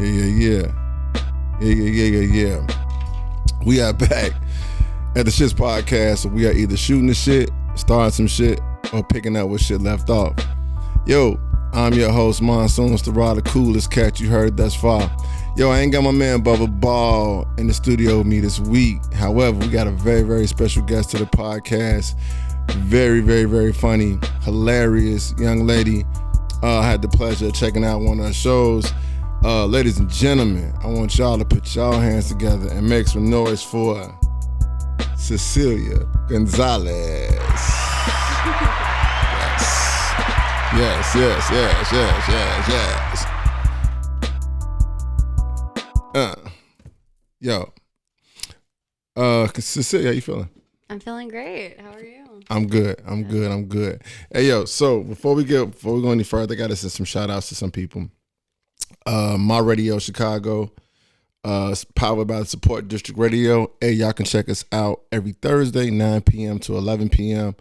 Yeah. We are back at the S.H.I.T.S podcast. So we are either shooting the shit, starting some shit, or picking up what shit left off. Yo, I'm your host, Monsoon Starrah, the coolest cat you heard thus far. Yo, I ain't got my man Bubba Ball in the studio with me this week. However, we got a very, very special guest to the podcast. Very, very, very funny, hilarious young lady. I had the pleasure of checking out one of her shows. Ladies and gentlemen, I want y'all to put y'all hands together and make some noise for Cecilia Gonzalez. Yes. Cecilia, how you feeling? I'm feeling great. How are you? I'm good. Hey, yo, so before we go any further, I got to send some shout outs to some people. My Radio Chicago, powered by the Support District Radio. Hey, y'all can check us out every Thursday, 9 p.m. to 11 p.m.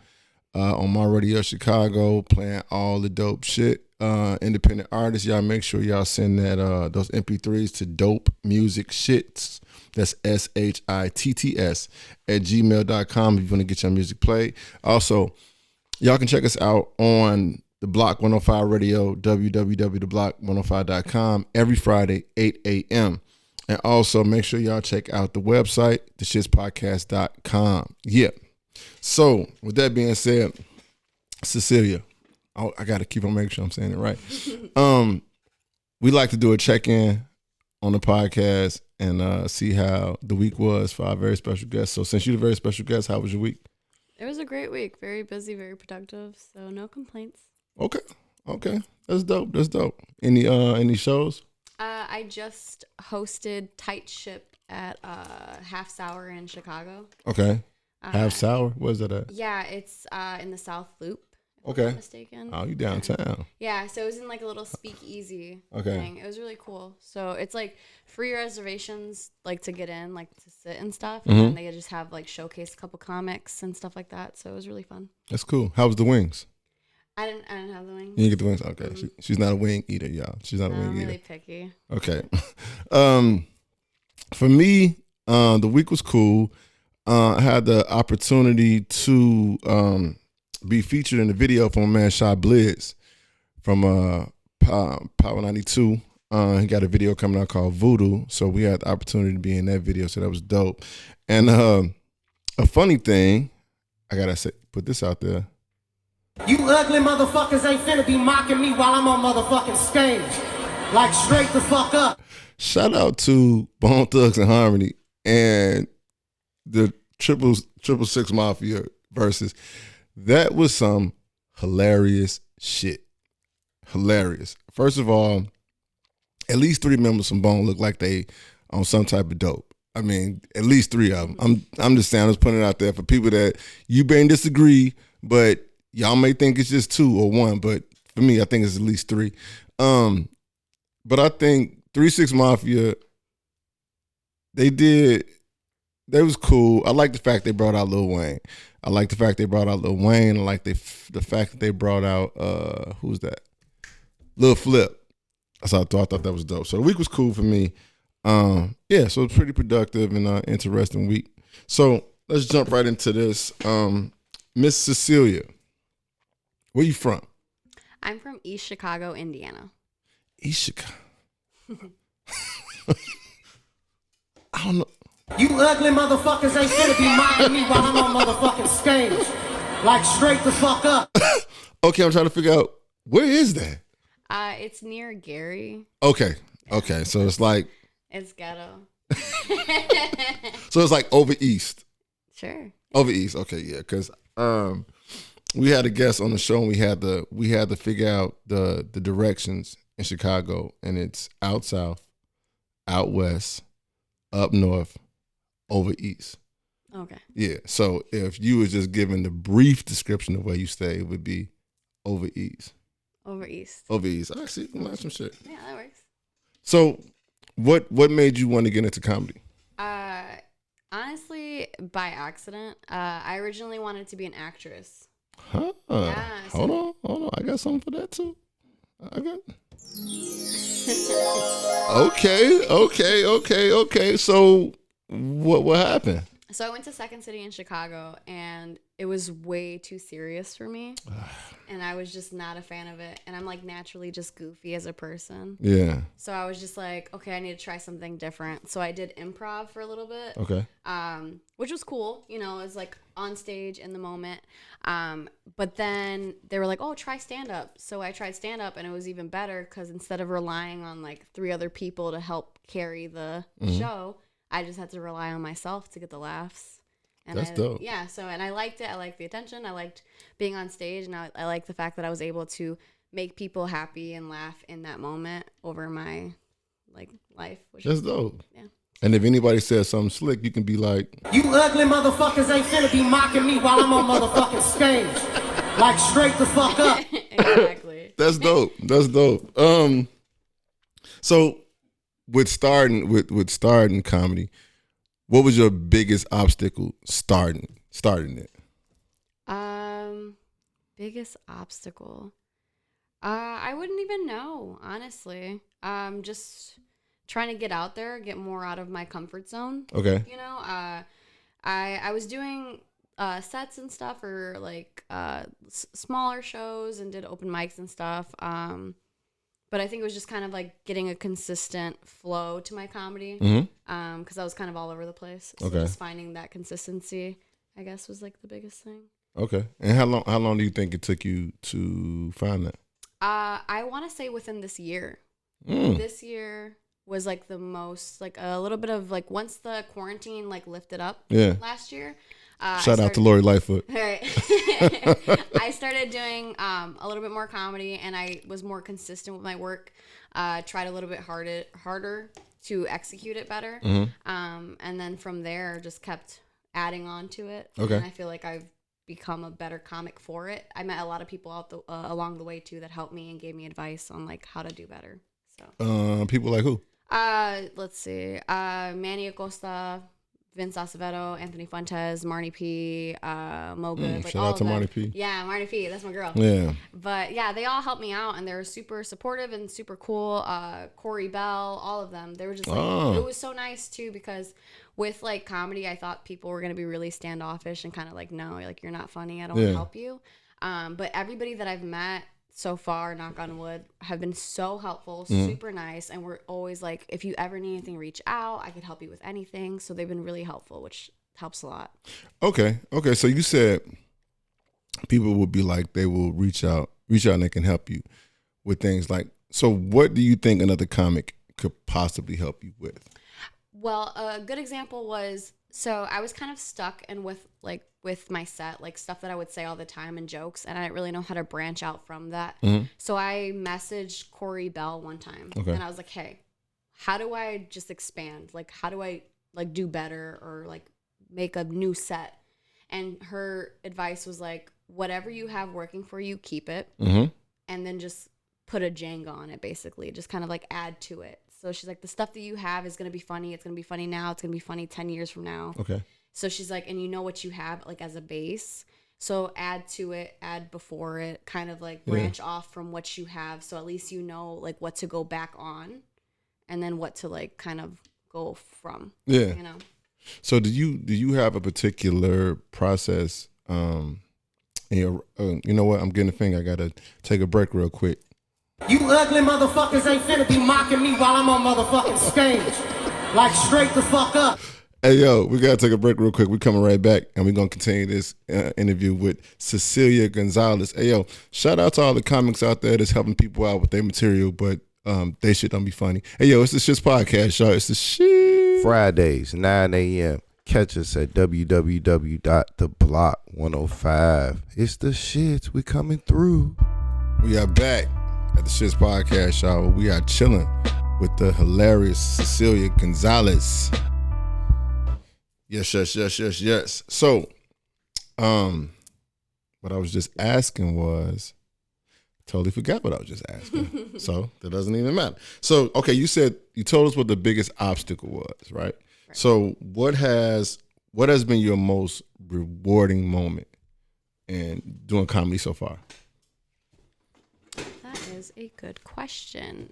On My Radio Chicago, playing all the dope shit. Independent artists, y'all make sure y'all send that those MP3s to Dope Music Shits. That's S.H.I.T.T.S at gmail.com if you want to get your music played. Also, y'all can check us out on the Block 105 Radio, www.theblock105.com, every Friday, 8 a.m. And also, make sure y'all check out the website, theshitspodcast.com. Yeah. So, with that being said, Cecilia, I got to keep on making sure I'm saying it right. We like to do a check-in on the podcast and see how the week was for our very special guest. So, since you're the very special guest, how was your week? It was a great week. Very busy, very productive. So, no complaints. Okay. That's dope. Any shows? I just hosted Tight Ship at Half Sour in Chicago. Okay. Half Sour? Where's that at? Yeah, it's in the South Loop. If Okay. I'm not mistaken. Oh, you downtown. Yeah, so it was in like a little speakeasy Okay. thing. It was really cool. So it's like free reservations, like to get in, like to sit and stuff. And then they just have like showcase a couple comics and stuff like that. So it was really fun. That's cool. How was the wings? I didn't have the wings. You didn't get the wings? Okay. She's not a wing eater, y'all. She's not a wing I'm eater. really picky. Okay. For me, the week was cool. I had the opportunity to be featured in the video from my man Shy Blizz from Power 92. He got a video coming out called Voodoo, so we had the opportunity to be in that video, so that was dope. And a funny thing, I gotta put this out there. You ugly motherfuckers ain't finna be mocking me while I'm on motherfucking stage. Like, straight the fuck up. Shout out to Bone Thugs and Harmony and the Triple Six Mafia versus. That was some hilarious shit. Hilarious. First of all, at least 3 members from Bone look like they on some type of dope. I mean, at least 3 of them. I'm just saying, I was putting it out there for people that you may disagree, but y'all may think it's just 2 or 1. But for me, I think it's at least 3. But I think 3 6 Mafia, they was cool. I like the fact they brought out Lil Wayne. I like the fact they brought out Lil Wayne. I like the fact that they brought out who's that? Lil Flip. So I thought that was dope. So the week was cool for me. Yeah, so it's pretty productive and interesting week. So let's jump right into this. Miss Cecilia, where you from? I'm from East Chicago, Indiana. East Chicago. I don't know. You ugly motherfuckers ain't finna be mocking me while I'm on motherfucking stage. Like, straight the fuck up. Okay, I'm trying to figure out, where is that? It's near Gary. Okay, so it's like. It's ghetto. So it's like over east. Sure. Over east, okay, yeah, because we had a guest on the show and we had to figure out the directions in Chicago, and it's out south, out west, up north, over east. Okay. Yeah. So if you was just given the brief description of where you stay, it would be over east. Over east. Over east. I see. Learn some shit. Yeah, that works. So what made you want to get into comedy? Honestly, by accident. I originally wanted to be an actress. Huh. Yeah. Hold on. I got something for that too. I got. Okay. So what happened? So I went to Second City in Chicago, and it was way too serious for me. And I was just not a fan of it. And I'm like naturally just goofy as a person. Yeah. So I was just like, okay, I need to try something different. So I did improv for a little bit. Okay. Which was cool. You know, it was like on stage in the moment. But then they were like, oh, try stand up. So I tried stand up, and it was even better because instead of relying on like 3 other people to help carry the show, I just had to rely on myself to get the laughs. And That's dope. Yeah, so, and I liked it. I liked the attention. I liked being on stage, and I liked the fact that I was able to make people happy and laugh in that moment over my, like, life. That's dope. Yeah. And if anybody says something slick, you can be like, You ugly motherfuckers ain't finna be mocking me while I'm on motherfucking stage. Like, straight the fuck up. Exactly. That's dope. That's dope. So with starting comedy, what was your biggest obstacle starting it? Biggest obstacle. I wouldn't even know, honestly. Just trying to get out there, get more out of my comfort zone. Okay. You know, I was doing sets and stuff, or like smaller shows, and did open mics and stuff. But I think it was just kind of like getting a consistent flow to my comedy. Because I was kind of all over the place. So just finding that consistency, I guess, was like the biggest thing. Okay. And how long do you think it took you to find that? I want to say within this year. This year was like the most, like a little bit of like, once the quarantine like lifted up last year. Shout out to Lori Lightfoot. All right. I started doing a little bit more comedy, and I was more consistent with my work. Tried a little bit harder to execute it better. And then from there, just kept adding on to it. Okay. And I feel like I've become a better comic for it. I met a lot of people along the way too that helped me and gave me advice on like how to do better. So people like who? Let's see. Manny Acosta, Vince Acevedo, Anthony Fuentes, Marnie P, Moga. Like shout all out to of them. Marnie P. Yeah, Marnie P. That's my girl. Yeah. But yeah, they all helped me out, and they were super supportive and super cool. Corey Bell, all of them. They were just like, it was so nice too, because with like comedy, I thought people were going to be really standoffish and kind of like, no, like, you're not funny. I don't want to help you. But everybody that I've met so far, knock on wood, have been so helpful, super nice. And we're always like, if you ever need anything, reach out. I could help you with anything. So they've been really helpful, which helps a lot. Okay. So you said people would be like, they will reach out and they can help you with things like, so what do you think another comic could possibly help you with? Well, a good example was, so I was kind of stuck and with my set, like stuff that I would say all the time and jokes, and I didn't really know how to branch out from that. So I messaged Corey Bell one time, and I was like, hey, how do I just expand? Like, how do I like do better or like make a new set? And her advice was like, whatever you have working for you, keep it. And then just put a Jenga on it, basically. Just kind of like add to it. So she's like, the stuff that you have is going to be funny. It's going to be funny now. It's going to be funny 10 years from now. Okay. So she's like, and you know what you have like as a base. So add to it, add before it, kind of like branch off from what you have. So at least you know like what to go back on and then what to like kind of go from. Yeah. You know? So do you have a particular process? And you know what? I'm getting a thing. I got to take a break real quick. You ugly motherfuckers ain't finna be mocking me while I'm on motherfucking stage. Like, straight the fuck up. Hey, yo, we got to take a break real quick. We're coming right back, and we're going to continue this interview with Cecilia Gonzalez. Hey, yo, shout out to all the comics out there that's helping people out with their material, but they shit don't be funny. Hey, yo, it's the Shits Podcast, y'all. It's the shit. Fridays, 9 a.m. Catch us at www.theblock105. It's the shits. We coming through. We are back at the Shits Podcast, y'all. We are chilling with the hilarious Cecilia Gonzalez. Yes. So, what I was just asking was, totally forgot what I was just asking. So that doesn't even matter. So, okay, you told us what the biggest obstacle was, right? So what has been your most rewarding moment in doing comedy so far? That is a good question.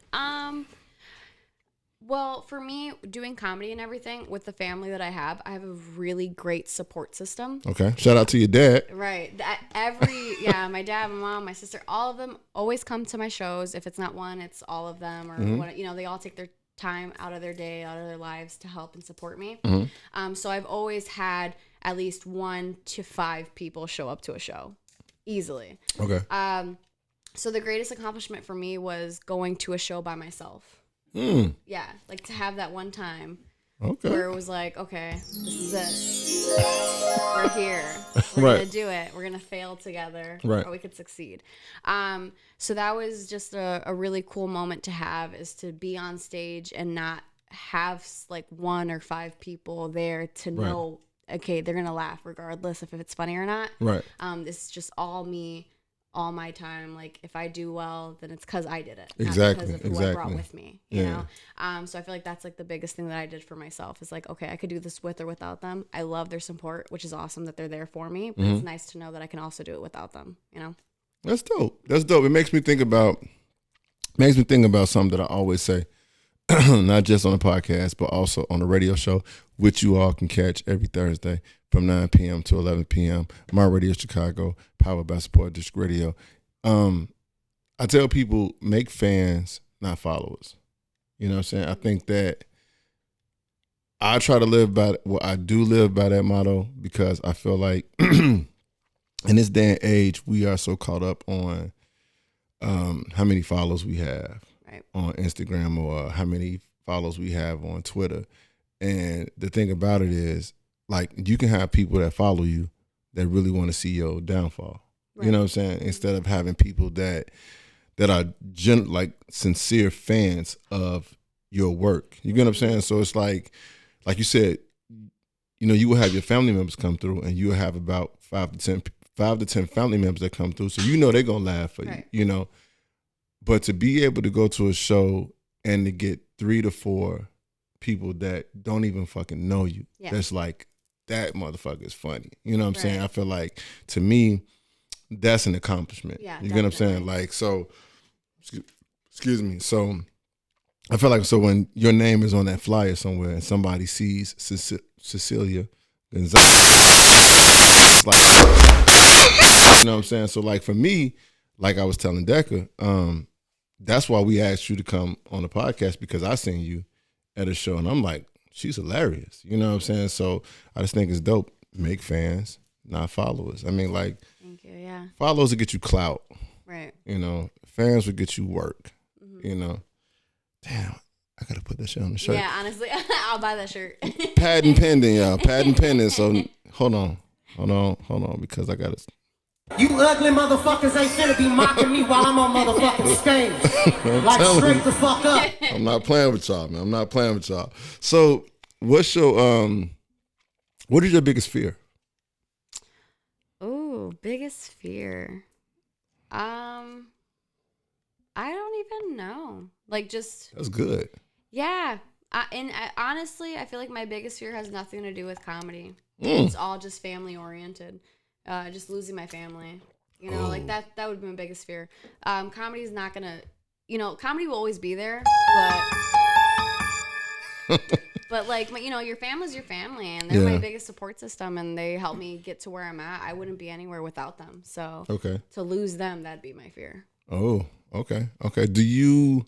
Well, for me, doing comedy and everything with the family that I have a really great support system. Okay. Shout out to your dad. Right. My dad, my mom, my sister, all of them always come to my shows. If it's not one, it's all of them, or what, they all take their time out of their day, out of their lives to help and support me. So I've always had at least 1 to 5 people show up to a show easily. Okay. So the greatest accomplishment for me was going to a show by myself. Yeah, like to have that one time where it was like, okay, this is it. We're here. We're gonna do it. We're gonna fail together, or we could succeed. So that was just a really cool moment to have, is to be on stage and not have like 1 or 5 people there to know, okay, they're gonna laugh regardless if it's funny or not. Right. This is just all me. All my time. Like, if I do well, then it's because I did it, exactly, not because of who I brought with me. You know. So I feel like that's like the biggest thing that I did for myself, is like, okay, I could do this with or without them. I love their support, which is awesome that they're there for me. But it's nice to know that I can also do it without them. You know. That's dope. That's dope. It makes me think about something that I always say, not just on the podcast, but also on the radio show, which you all can catch every Thursday from 9 p.m. to 11 p.m. My Radio Chicago, powered by Support District Radio. I tell people, make fans, not followers. You know what I'm saying? I think that I try to live by, I do live by that motto, because I feel like in this day and age, we are so caught up on how many followers we have on Instagram, or how many followers we have on Twitter. And the thing about it is, like, you can have people that follow you that really want to see your downfall. You know what I'm saying? Instead of having people that are sincere fans of your work. You get what I'm saying? So it's like you said, you will have your family members come through, and you will have about 5 to 10 family members that come through. So they're gonna laugh for you. But to be able to go to a show and to get 3 to 4 people that don't even fucking know you, that's like, that motherfucker is funny. You know what I'm saying? I feel like, to me, that's an accomplishment. Yeah, you get what I'm saying? Like, so, excuse me. So I feel like, so when your name is on that flyer somewhere and somebody sees Cecilia Gonzalez, it's like, you know what I'm saying? So, like, for me, like I was telling Decca, that's why we asked you to come on the podcast, because I seen you at a show and I'm like, she's hilarious. You know what I'm saying? So I just think it's dope. Make fans, not followers. I mean, like, thank you. Yeah. Followers will get you clout. Right. Fans will get you work. Damn, I gotta put that shit on the shirt. Yeah, honestly, I'll buy that shirt. Patent pending, y'all. Patent pending. So hold on, because I gotta. You ugly motherfuckers ain't finna be mocking me while I'm on motherfucking stage. Like, straight the fuck up. I'm not playing with y'all, man. I'm not playing with y'all. So, what's your what is your biggest fear? Oh, biggest fear. I don't even know. Like, just. That's good. Yeah. Honestly, I feel like my biggest fear has nothing to do with comedy. It's all just family oriented. Just losing my family, like that would be my biggest fear. Comedy is not gonna, comedy will always be there, but like, your family's your family, and they're my biggest support system, and they help me get to where I'm at. I wouldn't be anywhere without them. So to lose them, that'd be my fear. Oh, okay. Do you,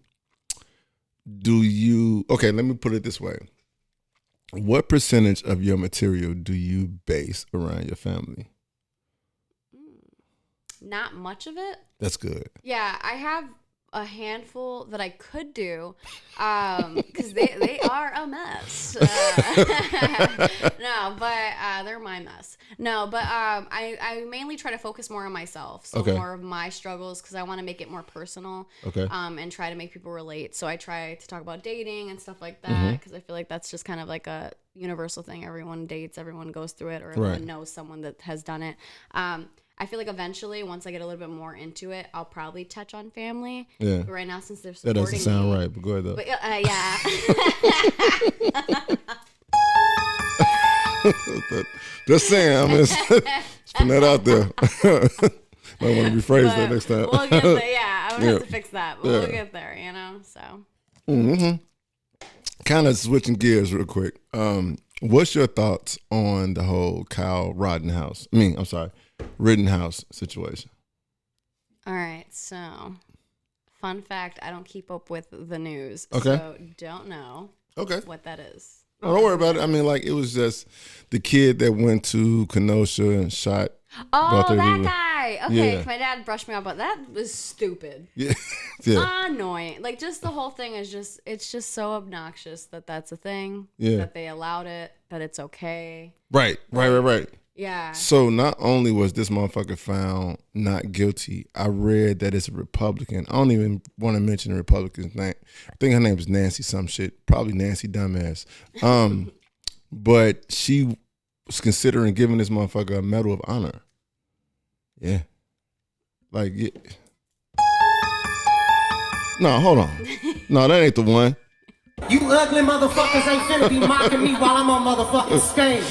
okay, let me put it this way. What percentage of your material do you base around your family? Not much of it. That's good. Yeah, I have a handful that I could do, because they are a mess. No, but they're my mess. No, but I mainly try to focus more on myself, so more of my struggles, because I want to make it more personal. And try to make people relate. So I try to talk about dating and stuff like that, because I feel like that's just kind of like a universal thing. Everyone dates, everyone goes through it, or everyone knows someone that has done it. I feel like eventually, once I get a little bit more into it, I'll probably touch on family. Yeah. But right now, since they're supporting me. That doesn't sound right, but go ahead, though. But, yeah. Just saying, I'm just putting that out there. Might want to rephrase that next time. We'll get there, yeah. I'm going to have to fix that, but we'll get there, so. kind of switching gears real quick. What's your thoughts on the whole Kyle Rittenhouse situation? All right, so fun fact, I don't keep up with the news, Okay. so don't know what that is. No, don't worry about it. I mean, like, it was just the kid that went to Kenosha and shot. Oh, that people. guy. Okay, Yeah. my dad brushed me off, but that was stupid. Yeah. Yeah. Annoying. Like, just the whole thing is it's just so obnoxious that that's a thing. Yeah. That they allowed it, that it's okay. Right. Yeah. So not only was this motherfucker found not guilty, I read that it's a Republican. I don't even want to mention the Republican's name. I think her name is Nancy some shit. Probably Nancy Dumbass. But she was considering giving this motherfucker a Medal of Honor. Yeah. Like, yeah. No, hold on. No, that ain't the one. You ugly motherfuckers ain't finna be mocking me while I'm on motherfucking stage.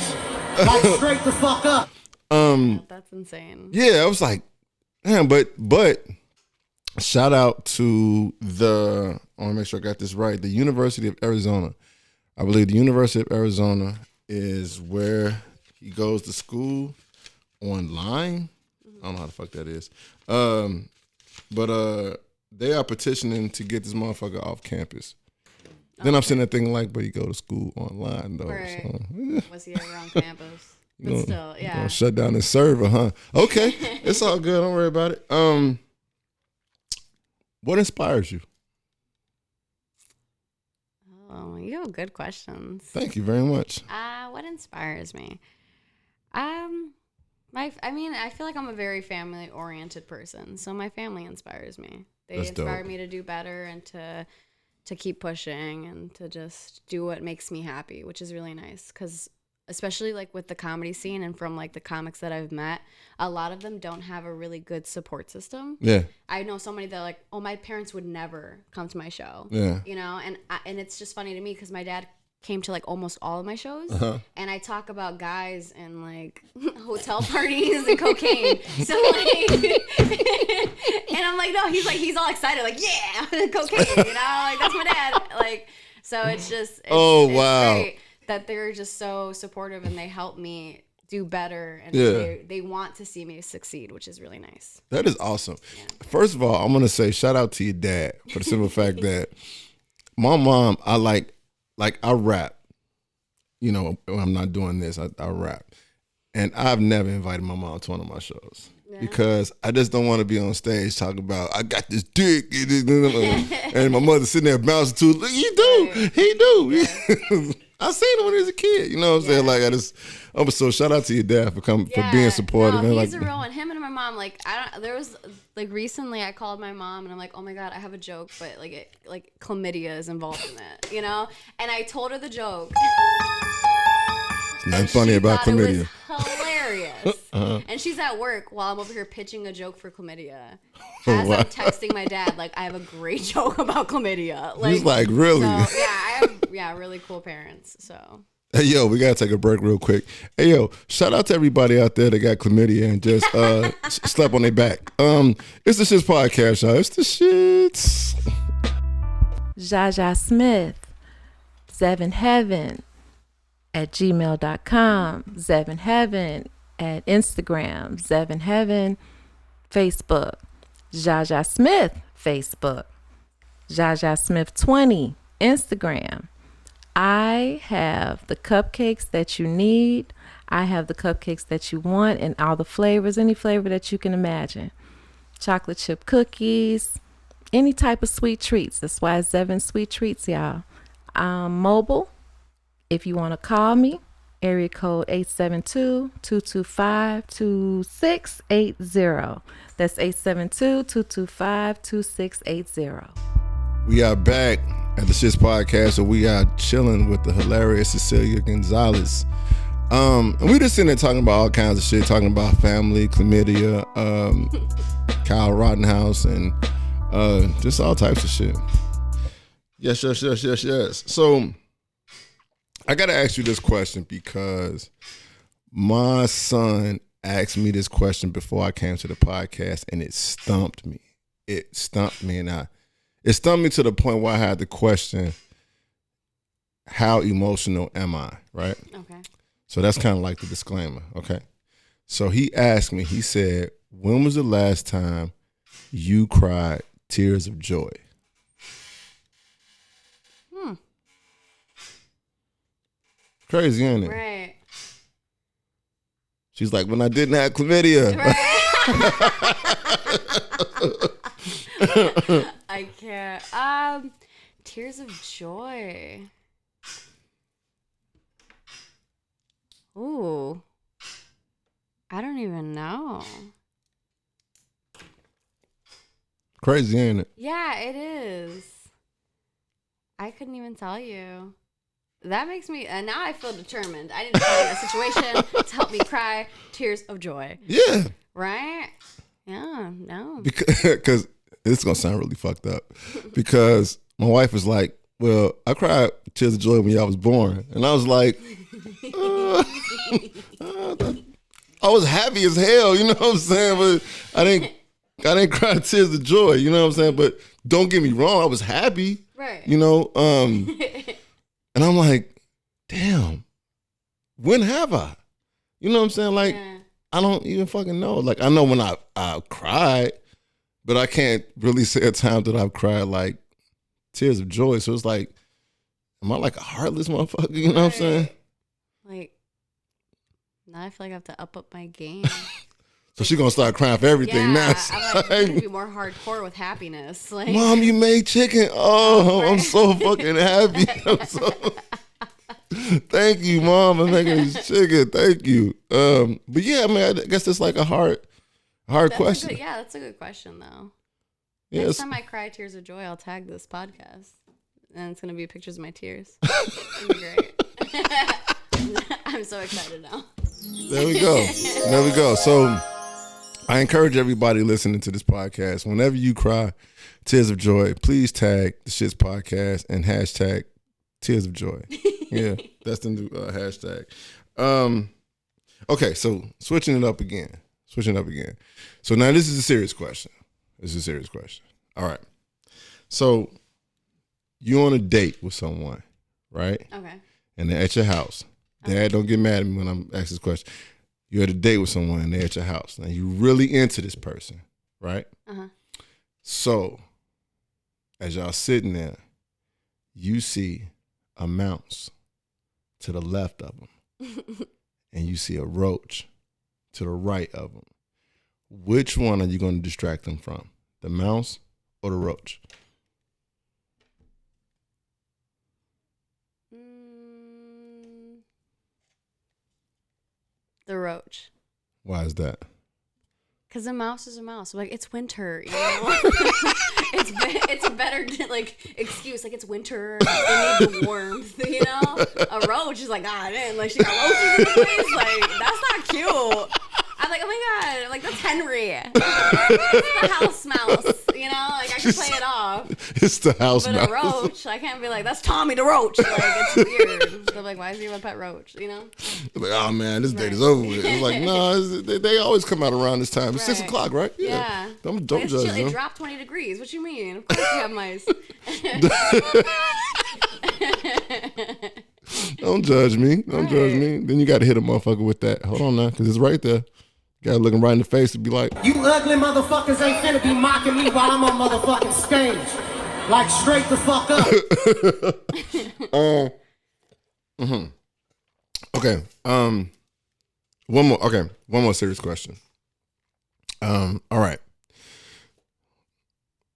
Like, straight the fuck up. That's insane. Yeah, I was like, damn, but shout out to I want to make sure I got this right. The University of Arizona. I believe the University of Arizona is where he goes to school online. I don't know how the fuck that is. But they are petitioning to get this motherfucker off campus. Then I'm sitting there thinking like, but he go to school online though. Right. So, yeah. Was he ever on campus? But still, yeah. Gonna shut down his server, huh? Okay, it's all good. Don't worry about it. What inspires you? Oh, you have good questions. Thank you very much. What inspires me? I feel like I'm a very family-oriented person, so my family inspires me. They That's inspire dope. me to do better and to keep pushing and to just do what makes me happy, which is really nice. Because especially like with the comedy scene and from like the comics that I've met, a lot of them don't have a really good support system. Yeah, I know so many that are like, oh, my parents would never come to my show. yeah. You know, and it's just funny to me because my dad came to like almost all of my shows, and I talk about guys and like hotel parties and cocaine. So like, and I'm like, no, he's all excited, like, yeah, cocaine, you know, like that's my dad. Like, so it's just, Oh, it's wow. great that they're just so supportive and they help me do better and Yeah. they want to see me succeed, which is really nice. That is awesome. First of all, I'm gonna say shout out to your dad for the simple fact that my mom, I rap. You know, when I'm not doing this, I rap. And I've never invited my mom to one of my shows. Because I just don't want to be on stage talking about I got this dick and my mother sitting there bouncing to it. Look, he do. Yeah. I seen him when he was a kid. You know what I'm saying? Like so shout out to your dad for being supportive. No, and he's like, a real one. Him and my mom, like there was like recently I called my mom and I'm like, oh my God, I have a joke, but like chlamydia is involved in it, you know? And I told her the joke. it's nothing funny about chlamydia. It was hilarious. And she's at work while I'm over here pitching a joke for chlamydia. As Wow. I'm texting my dad, like, I have a great joke about chlamydia. Like, He's like, really? So, yeah, I have really cool parents. So Hey, yo, we got to take a break real quick. Hey, yo, shout out to everybody out there that got chlamydia and just slept on their back. It's the Shits podcast, y'all. It's the Shits. Jaja Smith, Zevin Heaven at gmail.com, Zevin Heaven at Instagram, Zevin Heaven, Facebook, Jaja Smith, Facebook, Jaja Smith 20, Instagram. I have the cupcakes that you need. I have the cupcakes that you want in all the flavors, any flavor that you can imagine. Chocolate chip cookies, any type of sweet treats. That's why it's Zevin Sweet Treats, y'all. Mobile, if you want to call me, area code 872-225-2680. That's 872-225-2680. We are back at the Shits podcast, so we are chilling with the hilarious Cecilia Gonzalez. And we just sitting there talking about all kinds of shit, talking about family, chlamydia, Kyle Rittenhouse, and just all types of shit. Yes. So I gotta ask you this question because my son asked me this question before I came to the podcast, and it stumped me. It stumped me to the point where I had to question how emotional am I, right? Okay. So that's kind of like the disclaimer, okay? So he asked me, he said, when was the last time you cried tears of joy? Crazy, ain't it? Right. She's like, when I didn't have chlamydia. Right. I can't. Tears of joy. Ooh. I don't even know. Crazy, ain't it? Yeah, it is. I couldn't even tell you. That makes me, and now I feel determined. I need to find a situation to help me cry tears of joy. Yeah. Right? Yeah, no. Because this is going to sound really fucked up. Because my wife was like, well, I cried tears of joy when y'all was born. And I was like, I was happy as hell, you know what I'm saying? But I didn't cry tears of joy, you know what I'm saying? But don't get me wrong, I was happy. Right. You know, and I'm like, damn, when have I? You know what I'm saying? Like, Yeah. I don't even fucking know. Like, I know when I cried, but I can't really say a time that I've cried like tears of joy. So it's like, am I like a heartless motherfucker? You know what I'm saying? Like, now I feel like I have to up my game. So she gonna start crying for everything now. I'm like, I'm gonna be more hardcore with happiness. Like, Mom, you made chicken. Oh, I'm so fucking happy. Thank you, Mom. I'm making this chicken. Thank you. But yeah, I mean, I guess it's like a hard question. That's a good question though. Yes. Next time I cry tears of joy, I'll tag this podcast, and it's gonna be pictures of my tears. It'll be great. I'm so excited now. There we go. There we go. So I encourage everybody listening to this podcast, whenever you cry tears of joy, please tag the Shits Podcast and hashtag tears of joy. Yeah, that's the new hashtag. Okay, so switching it up again. So now this is a serious question. All right. So you on a date with someone, right? Okay. And they're at your house. Dad, don't get mad at me when I'm asking this question. You're at a date with someone and they're at your house. Now you're really into this person, right? Uh-huh. So as y'all sitting there, you see a mouse to the left of them and you see a roach to the right of them. Which one are you going to distract them from? The mouse or the roach? The roach. Why is that? Because a mouse is a mouse. Like, it's winter, you know? it's a better, like, excuse. Like, it's winter. They need the warmth, you know? A roach is like, God, man, like, she got roaches in the face. Like, that's not cute. I'm like, oh my God. Like, that's Henry. It's the house mouse, you know? Like, I can play it off. It's the house mouse. But a roach, I can't be like, that's Tommy the roach. Like, it's weird. So I'm like, why is he a pet roach, you know? Like, oh man, this date is over with. It's like, no, they always come out around this time. It's 6 o'clock, right? Yeah. Don't Like, judge them. It dropped 20 degrees. What you mean? Of course you have mice. Don't judge me. Don't judge me. Then you got to hit a motherfucker with that. Hold on now, because it's right there. You got to look him right in the face and be like, You ugly motherfuckers ain't finna be mocking me while I'm on motherfucking stage. Like, straight the fuck up. Okay. One more serious question. All right.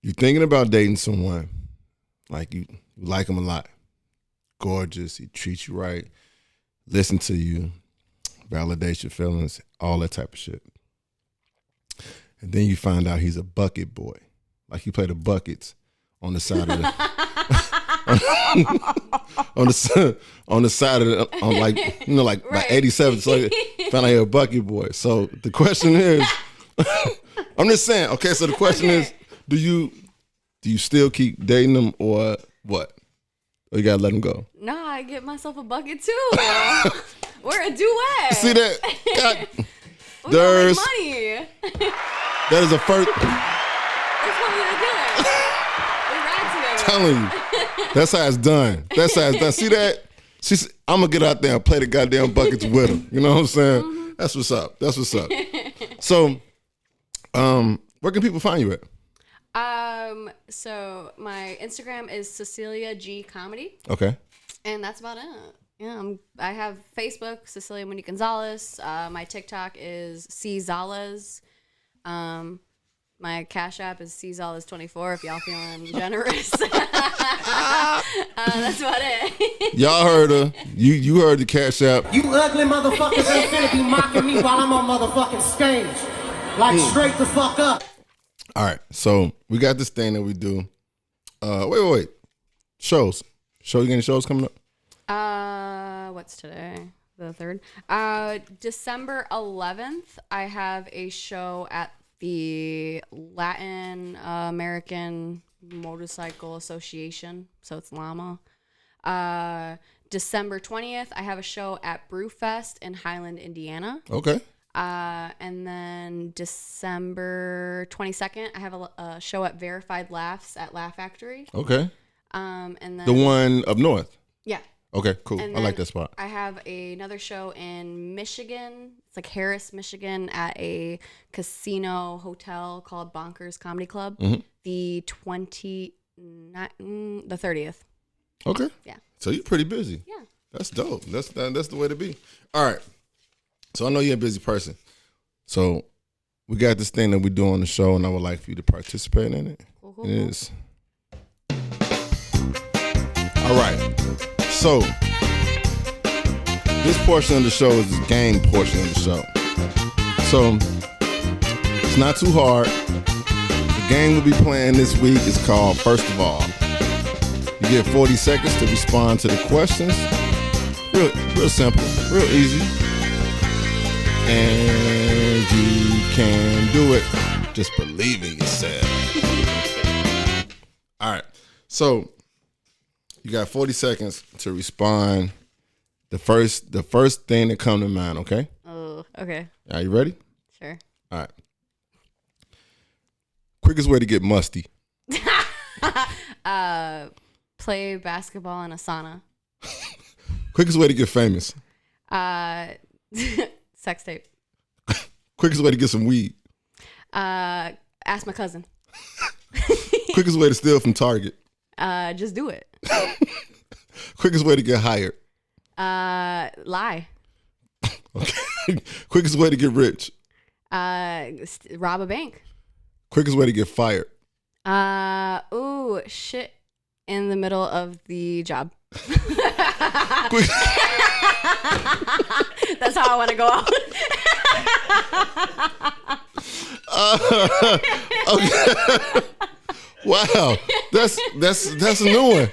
You're thinking about dating someone, like you like him a lot, gorgeous, he treats you right, listen to you, validates your feelings, all that type of shit. And then you find out he's a bucket boy, like he play the buckets on the side of the on the side of the, on like, you know, like by 87. So found out you're a bucket boy. So the question is, I'm just saying. Okay, so the question is, do you still keep dating them or what? Or you gotta let them go? No, I get myself a bucket too. We're a duet. See that? God, We don't make money. that is a first. That's what we do. We ride together. Telling you, That's how it's done. That's how it's done. See that? I'm gonna get out there and play the goddamn buckets with her. You know what I'm saying? Mm-hmm. That's what's up. That's what's up. So, where can people find you at? So my Instagram is Cecilia G Comedy. Okay. And that's about it. Yeah, I have Facebook, Cecilia Monique Gonzalez. My TikTok is Czales. My Cash App is Czales24 if y'all feeling generous. That's about it. Y'all heard her. You heard the Cash App. You ugly motherfuckers ain't finna be mocking me while I'm on motherfucking stage. Like straight the fuck up. All right, so we got this thing that we do. Wait. Shows. You got any shows coming up? What's today? The 3rd. December 11th, I have a show at the Latin American Motorcycle Association. So it's LAMA. December 20th, I have a show at Brewfest in Highland, Indiana. Okay. And then December 22nd, I have a show at Verified Laughs at Laugh Factory. Okay. And then the one up north. Yeah. Okay, cool. I like that spot. I have another show in Michigan. It's like Harris, Michigan, at a casino hotel called Bonkers Comedy Club. Mm-hmm. The 30th. Okay. Yeah. So you're pretty busy. Yeah. That's dope. That's the way to be. All right. So I know you're a busy person. So we got this thing that we do on the show, and I would like for you to participate in it. Cool. It is. All right. So this portion of the show is the game portion of the show. So it's not too hard. The game we'll be playing this week is called First of All. You get 40 seconds to respond to the questions. Real simple, real easy. And you can do it. Just believe in yourself. All right. So you got 40 seconds to respond. The first thing that come to mind, okay? Oh, okay. Are you ready? Sure. All right. Quickest way to get musty. Play basketball in a sauna. Quickest way to get famous. Sex tape. Quickest way to get some weed. Ask my cousin. Quickest way to steal from Target. Just do it. Quickest way to get hired. Lie. Okay. Quickest way to get rich. Rob a bank. Quickest way to get fired. Shit in the middle of the job. That's how I want to go out. Okay. Wow, that's a new one.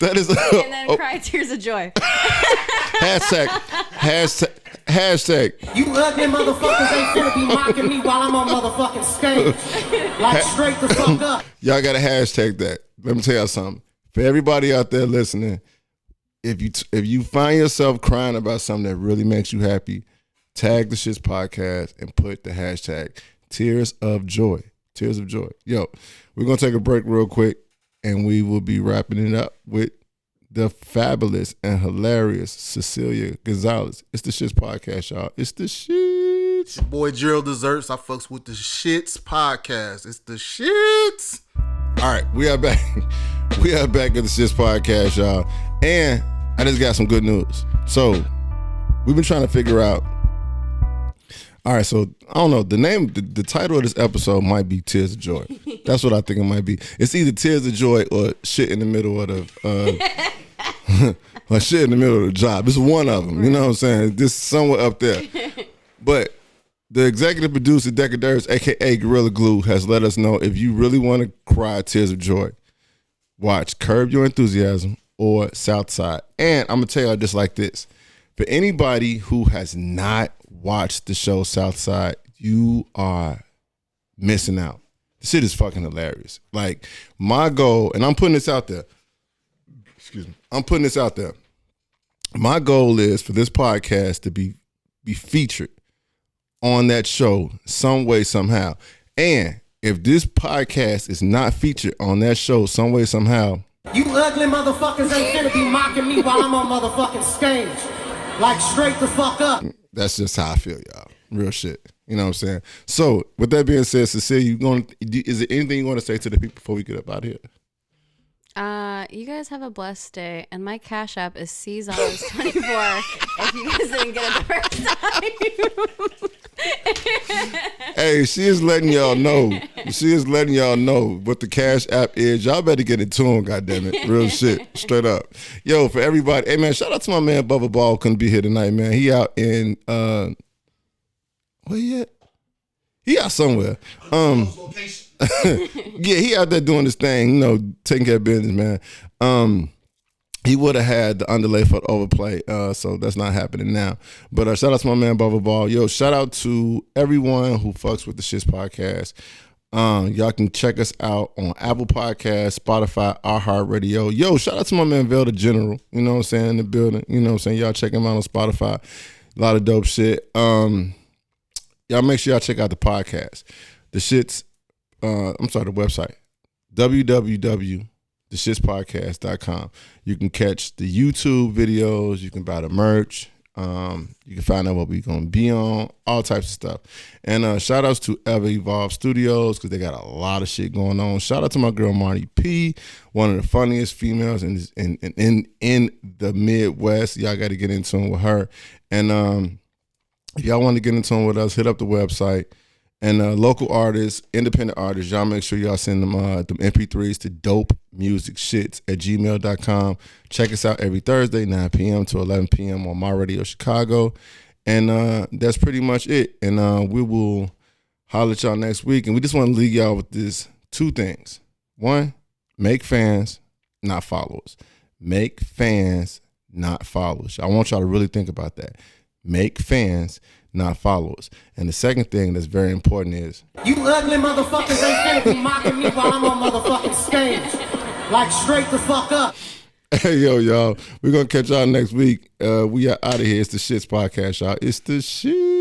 That is. And then cry tears of joy. Hashtag. You ugly motherfuckers ain't finna be mocking me while I'm on motherfucking stage. Like straight the fuck up. Y'all gotta hashtag that. Let me tell y'all something. For everybody out there listening, if you find yourself crying about something that really makes you happy, tag the S.H.I.T.S podcast and put the hashtag Tears of Joy. Tears of Joy. Yo, we're gonna take a break real quick, and we will be wrapping it up with the fabulous and hilarious Cecilia Gonzalez. It's the S.H.I.T.S podcast, y'all. It's the shits. Your boy Gerald Desserts. I fucks with the S.H.I.T.S podcast. It's the shits. All right, we are back. We are back at the S.H.I.T.S podcast, y'all. And I just got some good news. So we've been trying to figure out. All right, so I don't know. The title of this episode might be Tears of Joy. That's what I think it might be. It's either Tears of Joy or shit in the middle of the or shit in the middle of the job. It's one of them. You know what I'm saying? This is somewhere up there. But the executive producer, Decadurus, a.k.a. Gorilla Glue, has let us know if you really want to cry tears of joy, watch Curb Your Enthusiasm or Southside. And I'm going to tell y'all just like this. For anybody who has not watched the show Southside, you are missing out. This shit is fucking hilarious. Like, my goal, and I'm putting this out there. Excuse me. I'm putting this out there. My goal is for this podcast to be featured on that show some way, somehow. And if this podcast is not featured on that show some way, somehow, You ugly motherfuckers ain't finna be mocking me while I'm on motherfucking stage. Like, straight the fuck up. that's just how I feel, y'all. Real shit. You know what I'm saying? So, with that being said, Cecilia, is there anything you want to say to the people before we get up out of here? You guys have a blessed day, and my Cash App is CZOS24 if you guys didn't get it the first time. Hey, she is letting y'all know. She is letting y'all know what the Cash App is. Y'all better get it to him, goddammit. Real shit. Straight up. Yo, for everybody. Hey, man, shout out to my man Bubba Ball. Couldn't be here tonight, man. He out in, where he at? He out somewhere. Yeah, he out there doing this thing, taking care of business, man. He would have had the underlay for the overplay, so that's not happening now. But shout out to my man Bubba Ball. Yo, shout out to everyone who fucks with the Shits podcast. Y'all can check us out on Apple Podcasts, Spotify, iHeartRadio. Yo, shout out to my man Vel the General. You know what I'm saying, in the building. You know what I'm saying? Y'all check him out on Spotify. A lot of dope shit. Y'all make sure y'all check out the podcast. The website, www.theshitspodcast.com. You can catch the YouTube videos. You can buy the merch. You can find out what we're going to be on, all types of stuff. And shout outs to Ever Evolve Studios because they got a lot of shit going on. Shout out to my girl Marty P, one of the funniest females in the Midwest. Y'all got to get in tune with her. And if y'all want to get in tune with us, hit up the website. And local artists, independent artists, y'all make sure y'all send them MP3s to dopemusicshits@gmail.com. Check us out every Thursday, 9 p.m. to 11 p.m. on My Radio Chicago. And that's pretty much it. And we will holler at y'all next week. And we just want to leave y'all with this 2 things. 1, make fans, not followers. Make fans, not followers. I want y'all to really think about that. Make fans, not followers. And the second thing that's very important is, You ugly motherfuckers ain't finna be mocking me while I'm on motherfucking stage. Like, straight the fuck up. hey, yo, y'all, we're going to catch y'all next week. We are out of here. It's the Shits podcast, y'all. It's the shit.